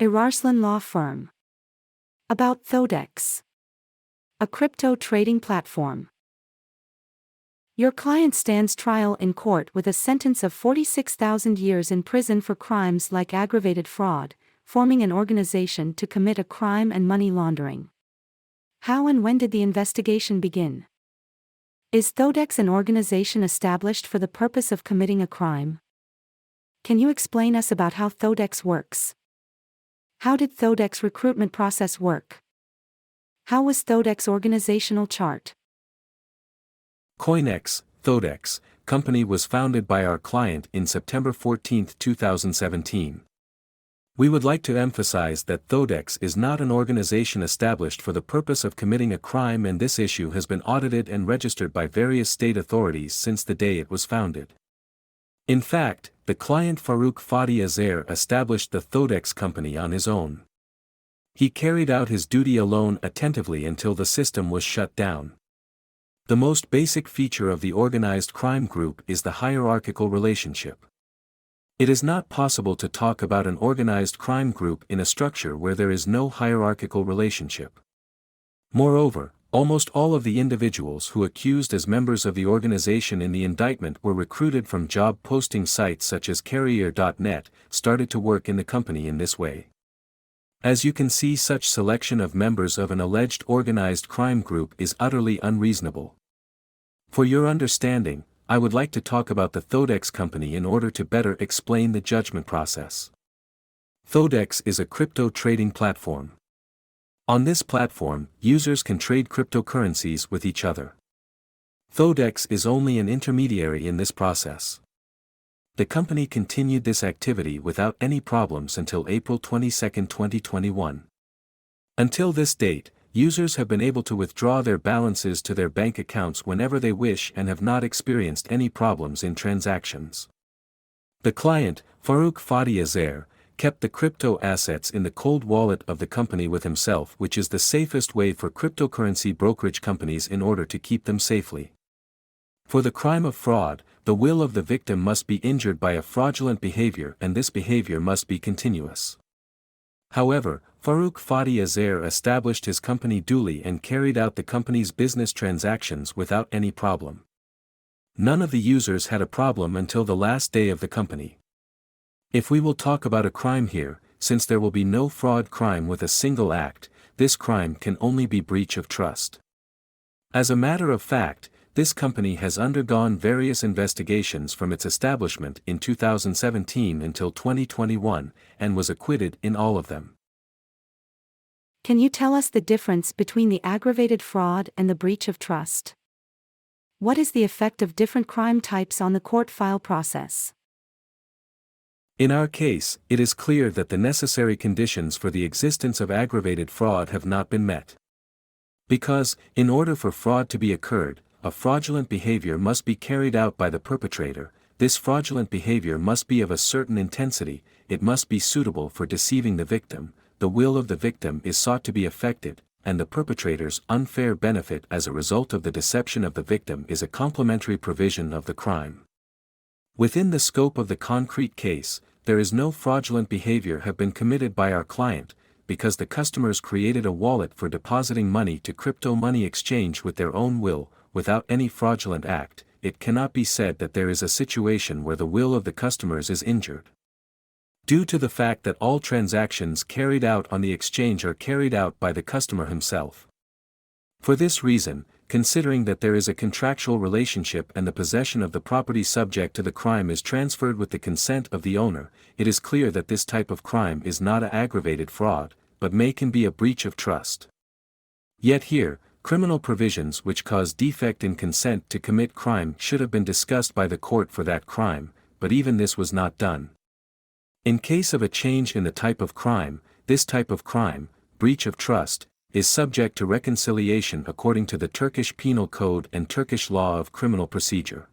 Irarslan Law Firm. About Thodex. A crypto trading platform. Your client stands trial in court with a sentence of 46,000 years in prison for crimes like aggravated fraud, forming an organization to commit a crime and money laundering. How and when did the investigation begin? Is Thodex an organization established for the purpose of committing a crime? Can you explain us about how Thodex works? How did Thodex recruitment process work? How was Thodex organizational chart? Thodex Company was founded by our client in September 14, 2017. We would like to emphasize that Thodex is not an organization established for the purpose of committing a crime, and this issue has been audited and registered by various state authorities since the day it was founded. In fact, the client Farouk Fadi Azer established the Thodex Company on his own. He carried out his duty alone attentively until the system was shut down. The most basic feature of the organized crime group is the hierarchical relationship. It is not possible to talk about an organized crime group in a structure where there is no hierarchical relationship. Moreover, almost all of the individuals who accused as members of the organization in the indictment were recruited from job posting sites such as Career.net, started to work in the company in this way. As you can see, such selection of members of an alleged organized crime group is utterly unreasonable. For your understanding, I would like to talk about the Thodex Company in order to better explain the judgment process. Thodex is a crypto trading platform. On this platform, users can trade cryptocurrencies with each other. Thodex is only an intermediary in this process. The company continued this activity without any problems until April 22, 2021. Until this date, users have been able to withdraw their balances to their bank accounts whenever they wish and have not experienced any problems in transactions. The client, Farouk Fadi Azer, kept the crypto assets in the cold wallet of the company with himself, which is the safest way for cryptocurrency brokerage companies in order to keep them safely. For the crime of fraud, the will of the victim must be injured by a fraudulent behavior, and this behavior must be continuous. However, Farouk Fadi Azer established his company duly and carried out the company's business transactions without any problem. None of the users had a problem until the last day of the company. If we will talk about a crime here, since there will be no fraud crime with a single act, this crime can only be breach of trust. As a matter of fact, this company has undergone various investigations from its establishment in 2017 until 2021, and was acquitted in all of them. Can you tell us the difference between the aggravated fraud and the breach of trust? What is the effect of different crime types on the court file process? In our case, it is clear that the necessary conditions for the existence of aggravated fraud have not been met. Because, in order for fraud to be occurred, a fraudulent behavior must be carried out by the perpetrator. This fraudulent behavior must be of a certain intensity, it must be suitable for deceiving the victim, the will of the victim is sought to be affected, and the perpetrator's unfair benefit as a result of the deception of the victim is a complementary provision of the crime. Within the scope of the concrete case, there is no fraudulent behavior have been committed by our client, because the customers created a wallet for depositing money to crypto money exchange with their own will. Without any fraudulent act, it cannot be said that there is a situation where the will of the customers is injured. Due to the fact that all transactions carried out on the exchange are carried out by the customer himself. For this reason, considering that there is a contractual relationship and the possession of the property subject to the crime is transferred with the consent of the owner, it is clear that this type of crime is not an aggravated fraud, but can be a breach of trust. Yet here, criminal provisions which cause defect in consent to commit crime should have been discussed by the court for that crime, but even this was not done. In case of a change in the type of crime, this type of crime, breach of trust, is subject to reconciliation according to the Turkish Penal Code and Turkish Law of Criminal Procedure.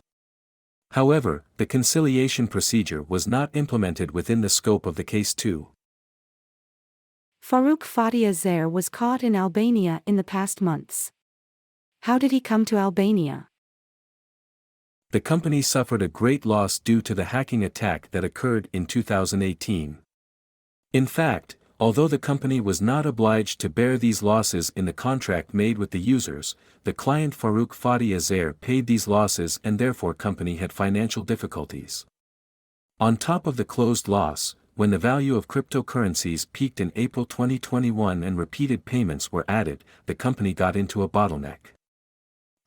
However, the conciliation procedure was not implemented within the scope of the case too. Farouk Fadi Azer was caught in Albania in the past months. How did he come to Albania? The company suffered a great loss due to the hacking attack that occurred in 2018. In fact, Although the company was not obliged to bear these losses in the contract made with the users, the client Farouk Fadi Azer paid these losses and therefore company had financial difficulties. On top of the closed loss, when the value of cryptocurrencies peaked in April 2021 and repeated payments were added, the company got into a bottleneck.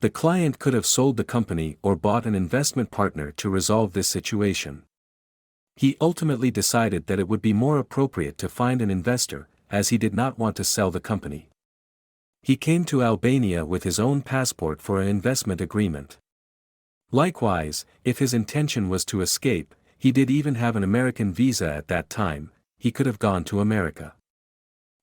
The client could have sold the company or bought an investment partner to resolve this situation. He ultimately decided that it would be more appropriate to find an investor, as he did not want to sell the company. He came to Albania with his own passport for an investment agreement. Likewise, if his intention was to escape, he did even have an American visa at that time, he could have gone to America.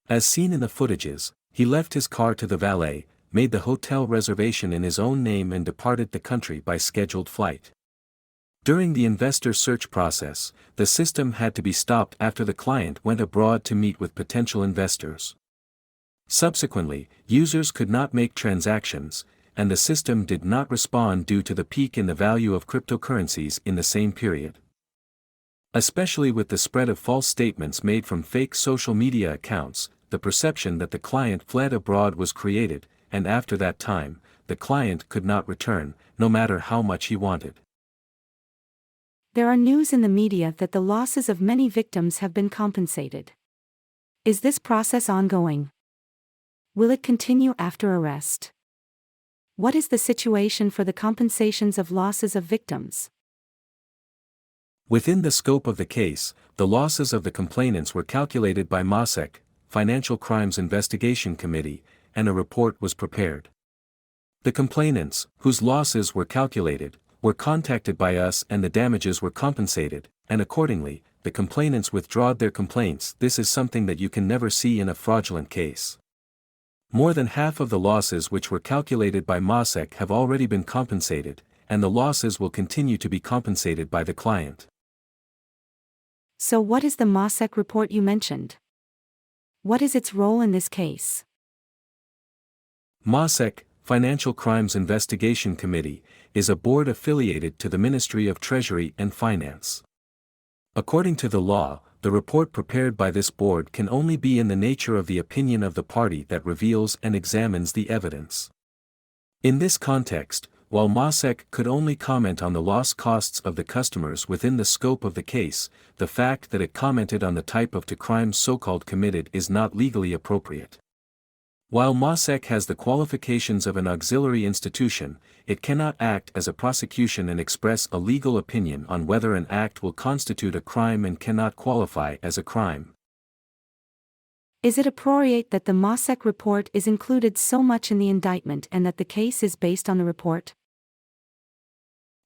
As seen in the footages, he left his car to the valet, made the hotel reservation in his own name and departed the country by scheduled flight. During the investor search process, the system had to be stopped after the client went abroad to meet with potential investors. Subsequently, users could not make transactions, and the system did not respond due to the peak in the value of cryptocurrencies in the same period. Especially with the spread of false statements made from fake social media accounts, the perception that the client fled abroad was created, and after that time, the client could not return, no matter how much he wanted. There are news in the media that the losses of many victims have been compensated. Is this process ongoing? Will it continue after arrest? What is the situation for the compensations of losses of victims? Within the scope of the case, the losses of the complainants were calculated by MASEC, Financial Crimes Investigation Committee, and a report was prepared. The complainants, whose losses were calculated, were contacted by us and the damages were compensated, and accordingly, the complainants withdrew their complaints. This is something that you can never see in a fraudulent case. More than half of the losses which were calculated by MASEC have already been compensated, and the losses will continue to be compensated by the client. So what is the MASEC report you mentioned? What is its role in this case? MASEC, Financial Crimes Investigation Committee, is a board affiliated to the Ministry of Treasury and Finance. According to the law, the report prepared by this board can only be in the nature of the opinion of the party that reveals and examines the evidence. In this context, while MASEC could only comment on the loss costs of the customers within the scope of the case, the fact that it commented on the type of crimes so-called committed is not legally appropriate. While MASEC has the qualifications of an auxiliary institution, it cannot act as a prosecution and express a legal opinion on whether an act will constitute a crime and cannot qualify as a crime. Is it appropriate that the MASEC report is included so much in the indictment and that the case is based on the report?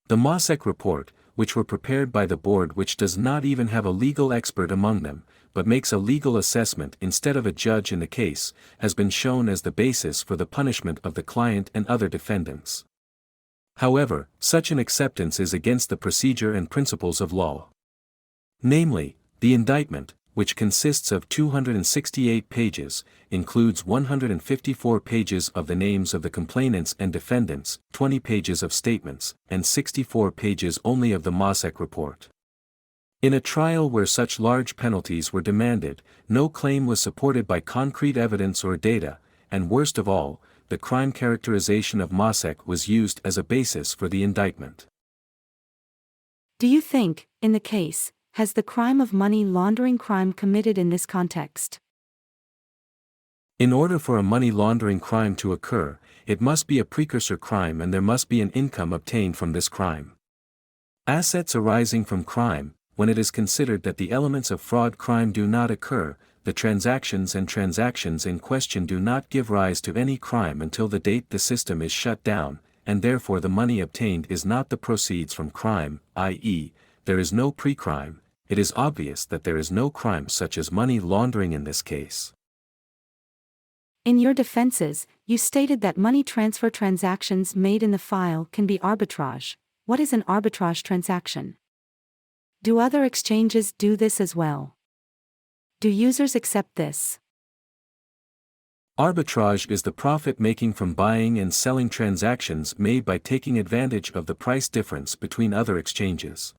The MASEC report, which were prepared by the board which does not even have a legal expert among them, but makes a legal assessment instead of a judge in the case, has been shown as the basis for the punishment of the client and other defendants. However, such an acceptance is against the procedure and principles of law. Namely, the indictment, which consists of 268 pages, includes 154 pages of the names of the complainants and defendants, 20 pages of statements, and 64 pages only of the MASEC report. In a trial where such large penalties were demanded, no claim was supported by concrete evidence or data, and worst of all, the crime characterization of MASEC was used as a basis for the indictment. Do you think, in the case, has the crime of money laundering crime committed in this context? In order for a money laundering crime to occur, it must be a precursor crime and there must be an income obtained from this crime. Assets arising from crime, when it is considered that the elements of fraud crime do not occur, the transactions in question do not give rise to any crime until the date the system is shut down, and therefore the money obtained is not the proceeds from crime, i.e., there is no pre-crime. It is obvious that there is no crime such as money laundering in this case. In your defenses, you stated that money transfer transactions made in the file can be arbitrage. What is an arbitrage transaction? Do other exchanges do this as well? Do users accept this? Arbitrage is the profit making from buying and selling transactions made by taking advantage of the price difference between other exchanges.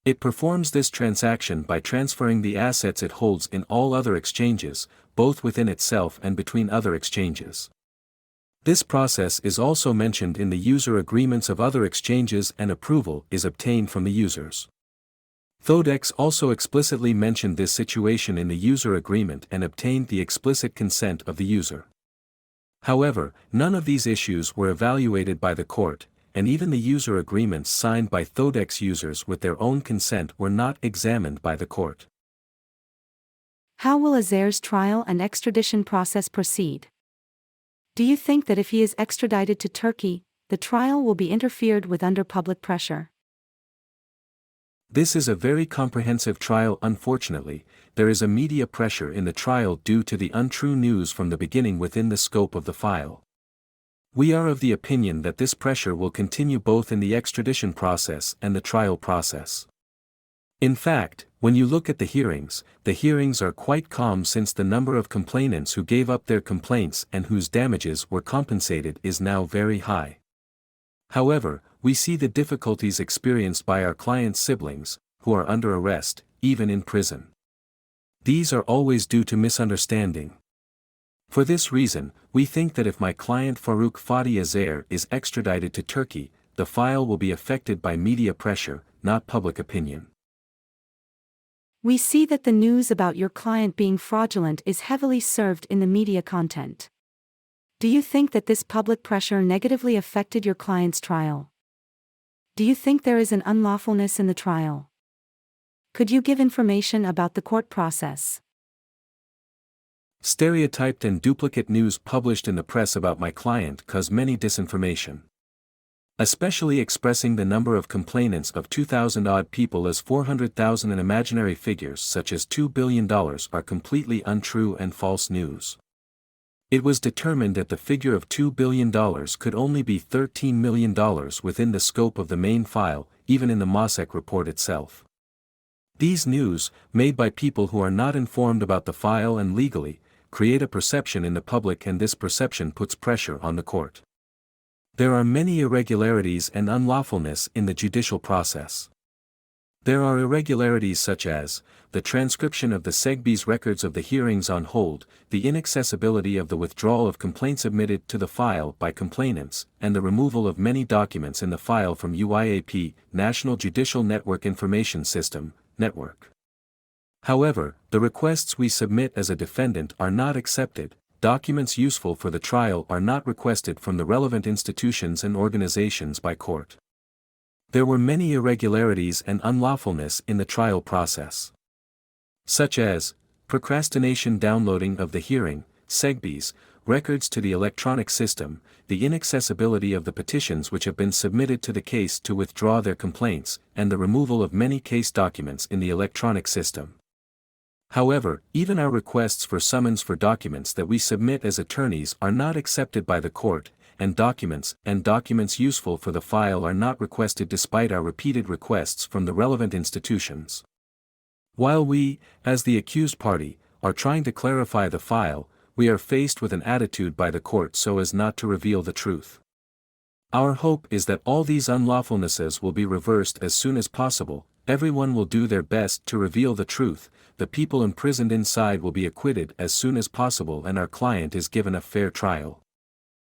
It performs this transaction by transferring the assets it holds in all other exchanges, both within itself and between other exchanges. This process is also mentioned in the user agreements of other exchanges, and approval is obtained from the users. Thodex also explicitly mentioned this situation in the user agreement and obtained the explicit consent of the user. However, none of these issues were evaluated by the court, and even the user agreements signed by Thodex users with their own consent were not examined by the court. How will Azer's trial and extradition process proceed? Do you think that if he is extradited to Turkey, the trial will be interfered with under public pressure? This is a very comprehensive trial. Unfortunately, there is a media pressure in the trial due to the untrue news from the beginning within the scope of the file. We are of the opinion that this pressure will continue both in the extradition process and the trial process. In fact, when you look at the hearings are quite calm, since the number of complainants who gave up their complaints and whose damages were compensated is now very high. However, we see the difficulties experienced by our clients' siblings, who are under arrest, even in prison. These are always due to misunderstanding. For this reason, we think that if my client Faruk Fadi Azer is extradited to Turkey, the file will be affected by media pressure, not public opinion. We see that the news about your client being fraudulent is heavily served in the media content. Do you think that this public pressure negatively affected your client's trial? Do you think there is an unlawfulness in the trial? Could you give information about the court process? Stereotyped and duplicate news published in the press about my client cause many disinformation. Especially expressing the number of complainants of 2,000 odd people as 400,000 and imaginary figures such as $2 billion are completely untrue and false news. It was determined that the figure of $2 billion could only be $13 million within the scope of the main file, even in the Mossack report itself. These news, made by people who are not informed about the file and legally, create a perception in the public, and this perception puts pressure on the court. There are many irregularities and unlawfulness in the judicial process. There are irregularities such as the transcription of the SEGB's records of the hearings on hold, the inaccessibility of the withdrawal of complaints submitted to the file by complainants, and the removal of many documents in the file from UIAP, National Judicial Network Information System, network. However, the requests we submit as a defendant are not accepted. Documents useful for the trial are not requested from the relevant institutions and organizations by court. There were many irregularities and unlawfulness in the trial process, such as procrastination downloading of the hearing, SEGB's records to the electronic system, the inaccessibility of the petitions which have been submitted to the case to withdraw their complaints, and the removal of many case documents in the electronic system. However, even our requests for summons for documents that we submit as attorneys are not accepted by the court, and documents useful for the file are not requested despite our repeated requests from the relevant institutions. While we, as the accused party, are trying to clarify the file, we are faced with an attitude by the court so as not to reveal the truth. Our hope is that all these unlawfulnesses will be reversed as soon as possible. Everyone will do their best to reveal the truth, the people imprisoned inside will be acquitted as soon as possible, and our client is given a fair trial.